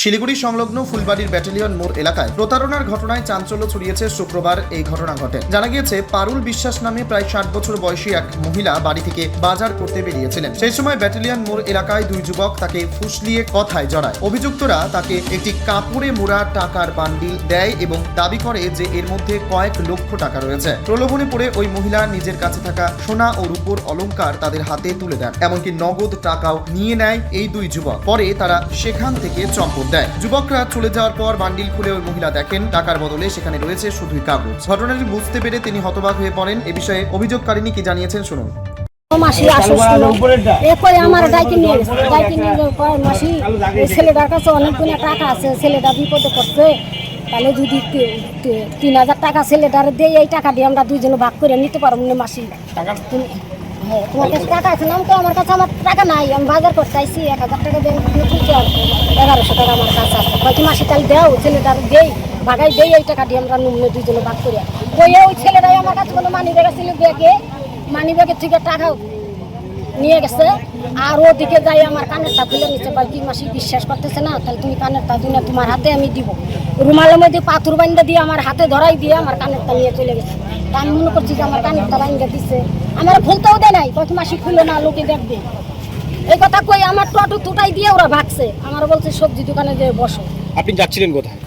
শিলিগুড়ি সংলগ্ন ফুলবাড়ির ব্যাটালিয়ন মোড় এলাকায় প্রতারণার ঘটনায় চাঞ্চল্য ছড়িয়েছে। শুক্রবার এই ঘটনা ঘটে। জানা গিয়েছে, পারুল বিশ্বাস নামে প্রায় 60 বছর বয়সী এক মহিলা বাড়ি থেকে বাজার করতে বেরিয়েছিলেন। সেই সময় ব্যাটালিয়ন মোড় এলাকায় দুই যুবক তাকে ফুসলিয়ে কথায় জড়ায়। অভিযুক্তরা তাকে একটি কাপড়ে মোড়া টাকার বান্ডিল দেয় এবং দাবি করে যে এর মধ্যে কয়েক লক্ষ টাকা রয়েছে। প্রলোভনে পড়ে ওই মহিলা নিজের কাছে থাকা সোনা ও রূপোর অলংকার তাদের হাতে তুলে দেন, এমনকি নগদ টাকাও নিয়ে নেয় এই দুই যুবক। পরে তারা সেখান থেকে চম্পট দেয়। যুবকরা চলে যাওয়ার পর বান্ডিল খুলে ওই মহিলা দেখেন টাকার বদলে সেখানে রয়েছে শুধুই কাগজ। ঘটনাটি বুঝতে পেরে তিনি হতবাক হয়ে পড়েন। এ বিষয়ে অভিযোগকারিনী কি জানিয়েছেন শুনুন। মাসি আমার ডাইকে নিয়ে গেছে, ডাইকে নিয়ে যাওয়ার পর মাসি ছেলেটার কাছে অনেকগুলো টাকা আছে, ছেলেটা বিপদে পড়ছে, তাহলে যদি 3000 টাকা ছেলেটার দিয়ে এই টাকা দিয়ে আমরা দুইজনে ভাগ করে নিতে পারবো না মাসি। হ্যাঁ, তোমার কাছে টাকা আছে না? তো আমার কাছে আমার টাকা নাই, আমি বাজার করতে চাইছি, 1000 টাকা দিয়ে তুলছি, আর 1100 টাকা আমার কাছে আছে। বাকি মাসি তাহলে দেও, ছেলেটার দেই ভাগাই দেই, এই টাকা দিয়ে আমরা নুমনে দুইজনে ভাগ করে বইয়ে ওই ছেলেটাই আমার কাছে কোনো মানি ব্যাগ ছিল, মানি ব্যাগের থেকে টাকা নিয়ে গেছে। আর ওদিকে যাই আমার কানেরটা খুলে নিচ্ছে, বাকি মাসি বিশ্বাস করতেছে না, তাহলে তুমি কানেরটা দিই না, তোমার হাতে আমি দিব। রুমালের মধ্যে পাথর বান্ধা দিয়ে আমার হাতে ধরাই দিয়ে আমার কানেরটা নিয়ে চলে গেছে। তা আমি মনে করছি যে আমার কানেরটা বান্ধা দিচ্ছে, আমার খুলতেও দেয় নাই, কত মাসি খুলে না, লোকে দেখবে। এই কথা কই আমার টোটো তুটাই দিয়ে ওরা ভাগছে। আমার বলছে সবজি দোকানে যে বসো। আপনি যাচ্ছিলেন কোথায়?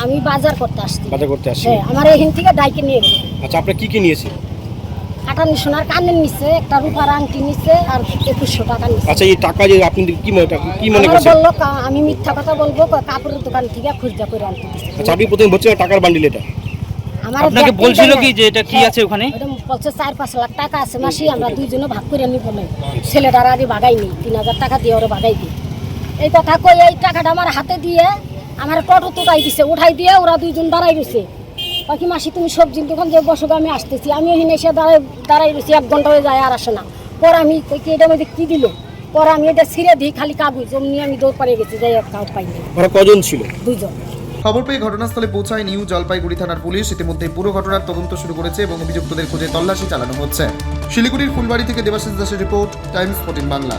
আমি বাজার করতে আসছি। বাজার করতে আসছি। হ্যাঁ, আমার এখান থেকে ডাইকে নিয়ে গেছে। আচ্ছা, আপনি কি নিয়েছেন? কাটানি সোনার কানের নিচ্ছে, একটা রূপার আংটি নিচ্ছে, আর 2100 টাকা নিচ্ছে। আচ্ছা, এই টাকা যে আপনি কি মনে আমার করছেন? বললো আমি মিথ্যা কথা বলবো, কাপড়ের দোকান থেকে খুঁজা করে আনতে দিচ্ছে। আচ্ছা, আপনি প্রথমে বলছিলেন টাকার বান্ডিল, এটা আপনাকে বলছিল কি যে এটা কি আছে ওখানে? বলছে 4-5 লাখ টাকা আছে মাসি, আমরা দুইজনে ভাগ করে নিব না। ছেলেটার আগে ভাগাই নি, 3000 টাকা দিয়ে ওরা ভাগাই দিই। এই কথা কই এই টাকাটা আমার হাতে দিয়ে আমার টোটো তুটাই দিছে, উঠাই দিয়ে ওরা দুইজন দাঁড়াই রয়েছে। বাকি মাসি তুমি সবজির দোকান যে বসো, আমি আসতেছি। আমি এখানে এসে দাঁড়াই রয়েছি, 1 ঘন্টা হয়ে যায় আর আসে না। পরে আমি এটার মধ্যে কি দিল, পরে আমি এটা ছিঁড়ে দিই, খালি কাগজ অমনি আমি দৌড় পাড়িয়ে গেছি, যাই এক কাউ পাইনি। ওরা কজন ছিল? 2 জন। খবর পেয়ে ঘটনাস্থলে পৌঁছায় নিউ জলপাইগুড়ি থানার পুলিশ। ইতিমধ্যে পুরো ঘটনার তদন্ত শুরু করেছে এবং অভিযুক্তদের খোঁজে তল্লাশি চালানো হচ্ছে। শিলিগুড়ির ফুলবাড়ি থেকে দেবাশিস দাসের রিপোর্ট, টাইমস 14 বাংলা।